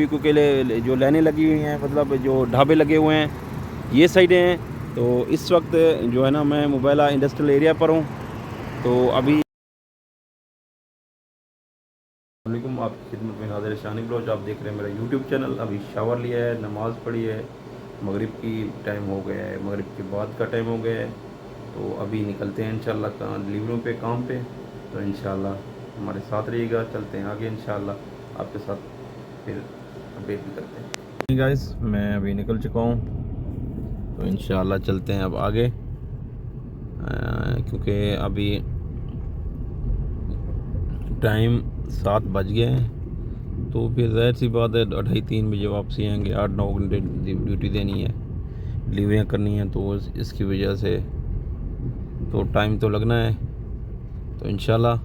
Barbecue के लिए जो लाइनें लगी हुई हैं, मतलब जो ढाबे लगे हुए हैं, ये साइडें हैं। तो इस वक्त जो है ना मैं मोबाइला इंडस्ट्रियल एरिया पर हूँ। तो अभी वालेकुम, आपकी खिदमत में हाजिर शानी ब्लॉग। आप देख रहे हैं मेरा यूट्यूब चैनल। अभी शावर लिया है, नमाज़ पढ़ी है, मगरिब की टाइम हो गया है, मगरिब के बाद का टाइम हो गया है। तो अभी निकलते हैं इंशाल्लाह डिलीवरियों पे, काम पे। तो इंशाल्लाह हमारे साथ रहिएगा, चलते हैं आगे इंशाल्लाह आपके साथ फिर अपडेट भी करते हैं। गाइस, मैं अभी निकल चुका हूँ, तो इंशाल्लाह चलते हैं अब आगे, क्योंकि अभी टाइम 7 बज गए हैं। तो फिर ज़ाहिर सी बात है 2:30-3 बजे वापसी आएंगे। 8-9 घंटे ड्यूटी देनी है, डिलीवरियाँ करनी है, तो इसकी वजह से तो टाइम तो लगना है। तो इंशाल्लाह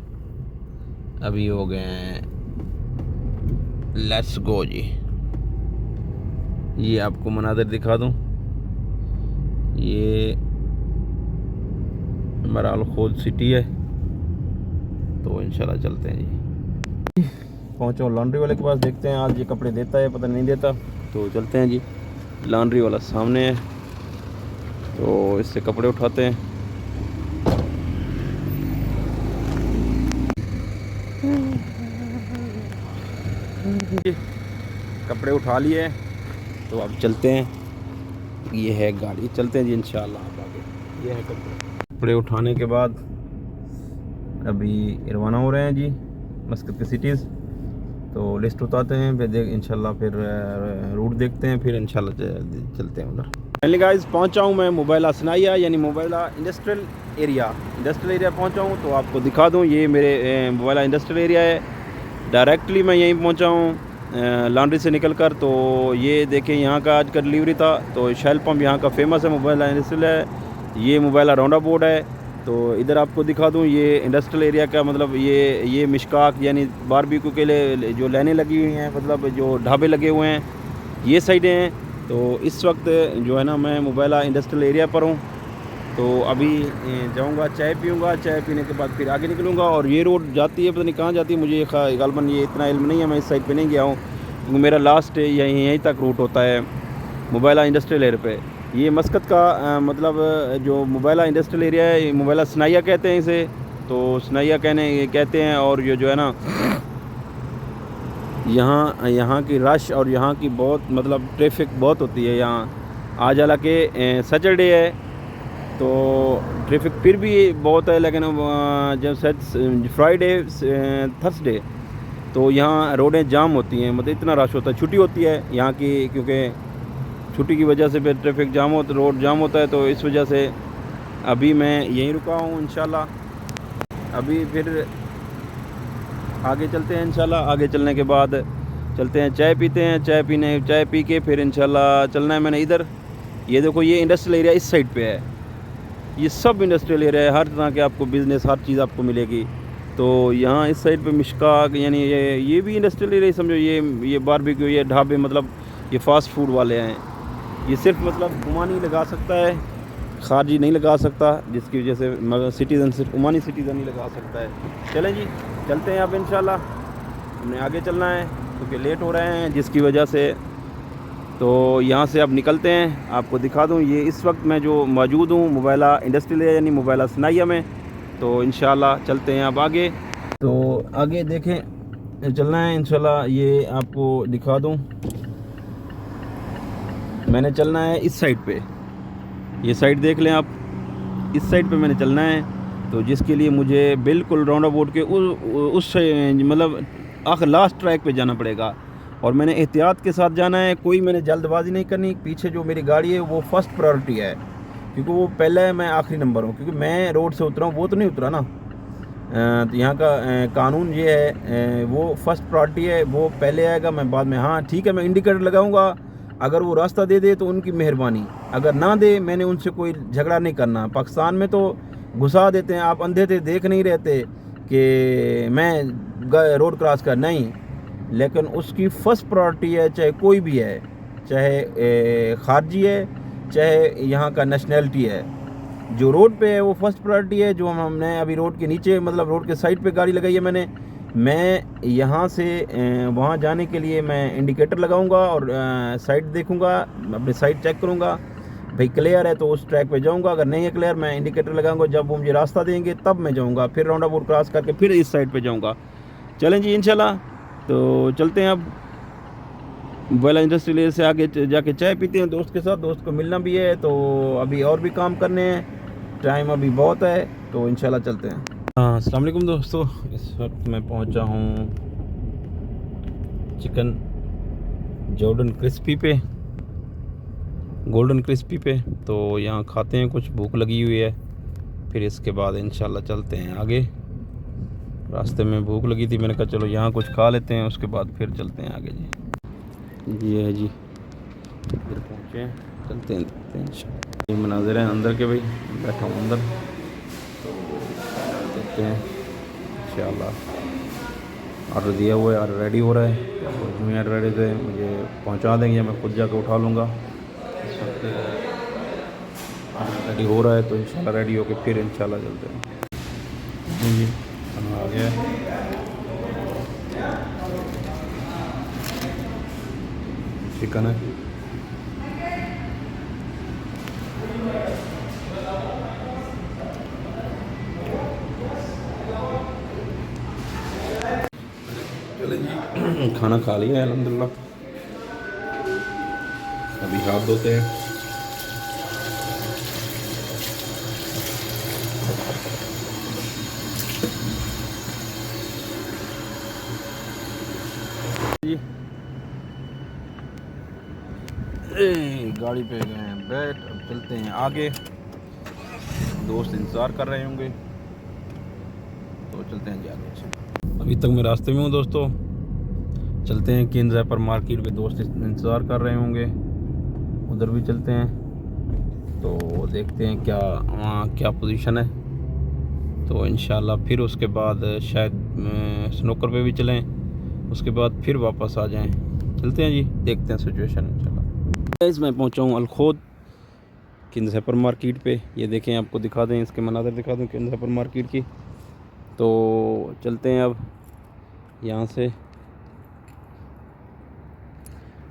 अभी हो गए हैं, लेट्स गो जी। ये आपको मनाज़र दिखा दूँ, ये मराल खोद सिटी है। तो इंशाल्लाह चलते हैं जी। पहुँचो लॉन्ड्री वाले के पास, देखते हैं आज ये कपड़े देता है पता नहीं देता। तो चलते हैं जी, लॉन्ड्री वाला सामने है, तो इससे कपड़े उठाते हैं। कपड़े उठा लिए, तो अब चलते हैं। ये है गाड़ी, चलते हैं जी इंशाल्लाह आप आगे। ये है कपड़े उठाने के बाद अभी रवाना हो रहे हैं जी मस्कत के सिटीज़। तो लिस्ट उतारते हैं, फिर इंशाल्लाह फिर रूट देखते हैं, फिर इंशाल्लाह चलते हैं उधर। फाइनली गाइस पहुंचा हूं मैं मोबाइला सनाइया यानी मोबाइला इंडस्ट्रियल एरिया पहुंचा हूं। तो आपको दिखा दूं, ये मेरे मोबाइला इंडस्ट्रियल एरिया है। डायरेक्टली मैं यहीं पहुंचा हूं लॉन्ड्री से निकलकर। तो ये देखें, यहाँ का आज का डिलीवरी था। तो शेल पम्प यहाँ का फेमस है, मोबाइला इंडस्ट्रियल है। ये मोबाइला राउंड बोर्ड है। तो इधर आपको दिखा दूं, ये इंडस्ट्रियल एरिया का मतलब ये मिशकाक यानी बारबेक्यू के लिए जो लाइनें लगी हुई हैं, मतलब जो ढाबे लगे हुए हैं, ये साइडें हैं। तो इस वक्त जो है ना मैं मोबाइला इंडस्ट्रियल एरिया पर हूँ। तो अभी जाऊँगा, चाय पीऊँगा, चाय पीने के बाद फिर आगे निकलूँगा। और ये रोड जाती है पता नहीं कहाँ जाती है, मुझे गालबन ये इतना इल्म नहीं है, मैं इस साइड पे नहीं गया हूँ, क्योंकि मेरा लास्ट यहीं तक रूट होता है मोबाइला इंडस्ट्रियल एरिया पे। ये मस्कत का मतलब जो मोबाइला इंडस्ट्रियल एरिया है, ये मोबाइला सनाइया कहते हैं इसे। तो सनाइया कहते हैं। और ये जो है ना यहाँ की रश और यहाँ की बहुत मतलब ट्रैफिक बहुत होती है यहाँ। आज हालांकि सैटरडे है तो ट्रैफिक फिर भी बहुत है, लेकिन जब शायद फ्राइडे थर्सडे तो यहाँ रोडें जाम होती हैं, मतलब इतना रश होता है। छुट्टी होती है यहाँ की, क्योंकि छुट्टी की वजह से फिर ट्रैफिक जाम होता, रोड जाम होता है। तो इस वजह से अभी मैं यहीं रुका हूँ इंशाल्लाह। अभी फिर आगे चलते हैं इंशाल्लाह। आगे चलने के बाद चलते हैं, चाय पीते हैं। चाय पी के फिर इंशाल्लाह चलना है मैंने इधर। ये देखो, ये इंडस्ट्रियल एरिया इस साइड पे है। ये सब इंडस्ट्रियल एरिया है, हर तरह के आपको बिज़नेस, हर चीज़ आपको मिलेगी। तो यहाँ इस साइड पे मिशकाक यानी ये भी इंडस्ट्रियल एरिया समझो। ये बारबेक्यू, ये ढाबे, मतलब ये फ़ास्ट फूड वाले हैं। ये सिर्फ मतलब ओमानी लगा सकता है, खारजी नहीं लगा सकता, जिसकी वजह से सिटीज़न सिर्फ ओमानी सिटीज़न ही लगा सकता है। चलें जी, चलते हैं अब इंशाल्लाह। हमने आगे चलना है क्योंकि लेट हो रहे हैं, जिसकी वजह से तो यहाँ से अब निकलते हैं। आपको दिखा दूँ, ये इस वक्त मैं जो मौजूद हूँ मोबाइला इंडस्ट्रियल एरिया यानी मोबाइला सनाइया में। तो इंशाल्लाह चलते हैं अब आगे। तो आगे देखें, चलना है इंशाल्लाह। ये आपको दिखा दूँ, मैंने चलना है इस साइड पे, ये साइड देख लें आप, इस साइड पे मैंने चलना है। तो जिसके लिए मुझे बिल्कुल राउंड अबाउट के उस मतलब आखिर लास्ट ट्रैक पे जाना पड़ेगा। और मैंने एहतियात के साथ जाना है, कोई मैंने जल्दबाजी नहीं करनी। पीछे जो मेरी गाड़ी है वो फर्स्ट प्रायोरिटी है, क्योंकि वो पहले है, मैं आखिरी नंबर हूँ। क्योंकि मैं रोड से उतरा हूँ, वो तो नहीं उतरा ना। तो यहाँ का कानून ये है, वो फर्स्ट प्रायोरिटी है, वो पहले आएगा, मैं बाद में। हाँ ठीक है, मैं इंडिकेटर लगाऊंगा, अगर वो रास्ता दे दे तो उनकी मेहरबानी, अगर ना दे मैंने उनसे कोई झगड़ा नहीं करना। पाकिस्तान में तो घुसा देते हैं, आप अंधे थे देख नहीं रहते कि मैं रोड क्रॉस कर नहीं। लेकिन उसकी फ़र्स्ट प्रायोरिटी है, चाहे कोई भी है, चाहे खारजी है, चाहे यहाँ का नेशनैलिटी है, जो रोड पे है वो फर्स्ट प्रायोरिटी है। जो हमने अभी रोड के नीचे, मतलब रोड के साइड पे गाड़ी लगाई है मैंने, मैं यहाँ से वहाँ जाने के लिए मैं इंडिकेटर लगाऊंगा और साइड देखूंगा, अपनी साइड चेक करूंगा, भाई क्लियर है तो उस ट्रैक पे जाऊंगा, अगर नहीं है क्लियर मैं इंडिकेटर लगाऊंगा, जब वो मुझे रास्ता देंगे तब मैं जाऊंगा, फिर राउंड अबाउट क्रॉस करके फिर इस साइड पे जाऊंगा। चलें जी इंशाल्लाह, तो चलते हैं अब वेला इंडस्ट्रियल से आगे जाके चाय पीते हैं दोस्त के साथ, दोस्त को मिलना भी है, तो अभी और भी काम करने हैं, टाइम अभी बहुत है, तो इंशाल्लाह चलते हैं। हाँ, अस्सलाम वालेकुम दोस्तों, इस वक्त मैं पहुंचा हूं चिकन जॉर्डन क्रिस्पी पे, गोल्डन क्रिस्पी पे, तो यहाँ खाते हैं, कुछ भूख लगी हुई है, फिर इसके बाद इंशाल्लाह चलते हैं आगे। रास्ते में भूख लगी थी, मैंने कहा चलो यहाँ कुछ खा लेते हैं, उसके बाद फिर चलते हैं आगे जी। ये है जी, इधर पहुँचे हैं, चलते हैं इंशाल्लाह। ये मनाज़िर हैं अंदर के, भाई बैठा हूँ अंदर, तो देखते हैं इंशाल्लाह। ऑर्डर दिया हुआ है, ऑर्डर रेडी हो रहा है, तो जो यहाँ रेडी थे मुझे पहुँचा देंगे, मैं खुद जाकर उठा लूँगा। इस वक्त ऑर्डर रेडी हो रहा है, तो इंशाल्लाह रेडी होके फिर इंशाल्लाह चलते हैं जी। खाना आ गया है, चिकन है, चले जी खाना खा लिया है अल्हम्दुलिल्लाह, अभी हाथ धोते हैं। जी गाड़ी पे गए हैं बैठ, अब चलते हैं आगे, दोस्त इंतज़ार कर रहे होंगे, तो चलते हैं जी आगे। अभी तक मैं रास्ते में हूँ दोस्तों, चलते हैं किंग ज़ैपर मार्केट पे, दोस्त इंतज़ार कर रहे होंगे, उधर भी चलते हैं, तो देखते हैं क्या वहाँ क्या पोजीशन है, तो इंशाल्लाह फिर उसके बाद शायद स्नूकर पे भी चलें, उसके बाद फिर वापस आ जाएं। चलते हैं जी, देखते हैं सिचुएशन इंशाल्लाह। मैं पहुंचा हूँ अलखोद किंग ज़ैपर मार्केट पे, ये देखें, आपको दिखा दें, इसके मनाज़र दिखा दूँ किंग ज़ैपर मार्केट की, तो चलते हैं अब यहाँ से।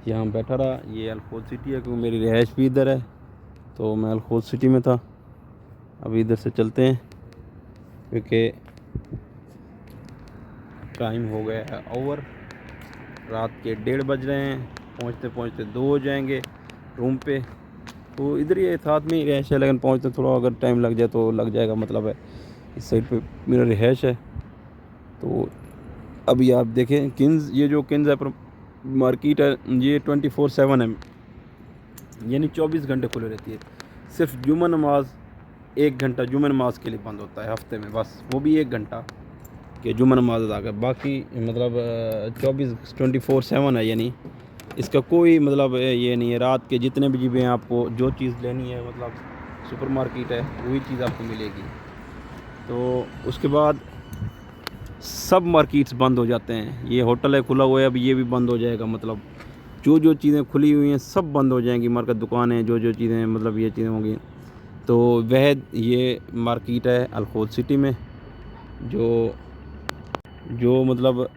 यहाँ बैठा रहा, ये अलखोद सिटी है, क्योंकि मेरी रिहाइश भी इधर है, तो मैं अलखोद सिटी में था। अभी इधर से चलते हैं, क्योंकि टाइम हो गया है ओवर, रात के 1:30 बज रहे हैं, पहुँचते पहुँचते 2 हो जाएंगे रूम पे, तो इधर ही साथ में ही रिहाइश है, लेकिन पहुँचते थोड़ा अगर टाइम लग जाए तो लग जाएगा, मतलब है इस साइड पे मेरा रिहाइश है। तो अभी आप देखें किंग्स, ये जो किंग ज़ैपर मार्केट है ये 24/7 है, यानी 24 घंटे खुले रहती है, सिर्फ जुम्मा नमाज 1 घंटा जुम्मा नमाज के लिए बंद होता है हफ्ते में, बस वो भी 1 घंटा कि जुम्मा नमाज अदा कर, बाकी मतलब 24/7 है, यानी इसका कोई मतलब ये नहीं है, रात के जितने भी जीबे आपको जो चीज़ लेनी है, मतलब सुपर मार्केट है, वही चीज़ आपको मिलेगी। तो उसके बाद सब मार्केट्स बंद हो जाते हैं, ये होटल है खुला हुआ है, अब ये भी बंद हो जाएगा, मतलब जो चीज़ें खुली हुई हैं सब बंद हो जाएंगी, मार्केट दुकानें जो चीज़ें मतलब ये चीज़ें होंगी। तो वह ये मार्केट है अलखोद सिटी में, जो मतलब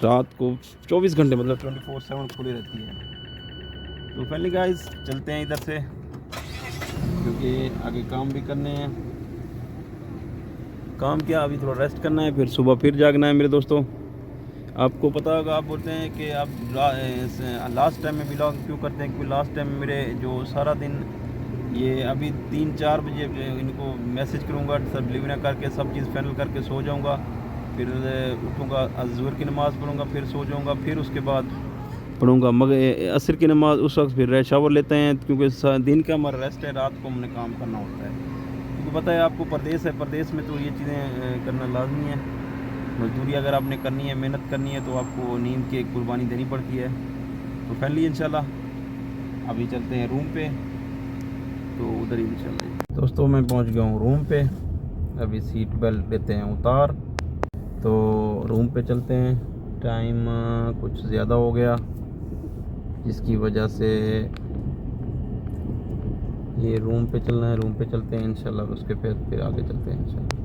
रात को 24 घंटे मतलब 24/7 खुली रहती है। तो फाइनली गाइस चलते हैं इधर से, क्योंकि आगे काम भी करने हैं, काम क्या अभी थोड़ा रेस्ट करना है, फिर सुबह फिर जागना है मेरे दोस्तों। आपको पता होगा, आप बोलते हैं कि आप लास्ट टाइम में बिलोंग क्यों करते हैं, क्योंकि लास्ट टाइम मेरे जो सारा दिन ये अभी 3-4 बजे इनको मैसेज करूँगा, सब डिलीवरी करके सब चीज़ फाइनल करके सो जाऊँगा, फिर उठूँगा, ज़ुहर की नमाज़ पढ़ूँगा, फिर सो जाऊँगा, फिर उसके बाद पढ़ूँगा मगर असर की नमाज़, उस वक्त फिर शावर लेते हैं, क्योंकि दिन का हमारा रेस्ट है, रात को हमने काम करना होता है, क्योंकि पता है आपको परदेश है, परदेश में तो ये चीज़ें करना लाजमी है, मजदूरी अगर आपने करनी है, मेहनत करनी है, तो आपको नींद की एक कुर्बानी देनी पड़ती है। तो फाइनली इंशाल्लाह अभी चलते हैं रूम पे, तो उधर ही इंशाल्लाह। दोस्तों मैं पहुंच गया हूँ रूम पे, अभी सीट बेल्ट लेते हैं उतार, तो रूम पे चलते हैं। टाइम कुछ ज़्यादा हो गया, जिसकी वजह से ये रूम पे चलना है, रूम पे चलते हैं इंशाल्लाह, उसके फिर आगे चलते हैं इंशाल्लाह।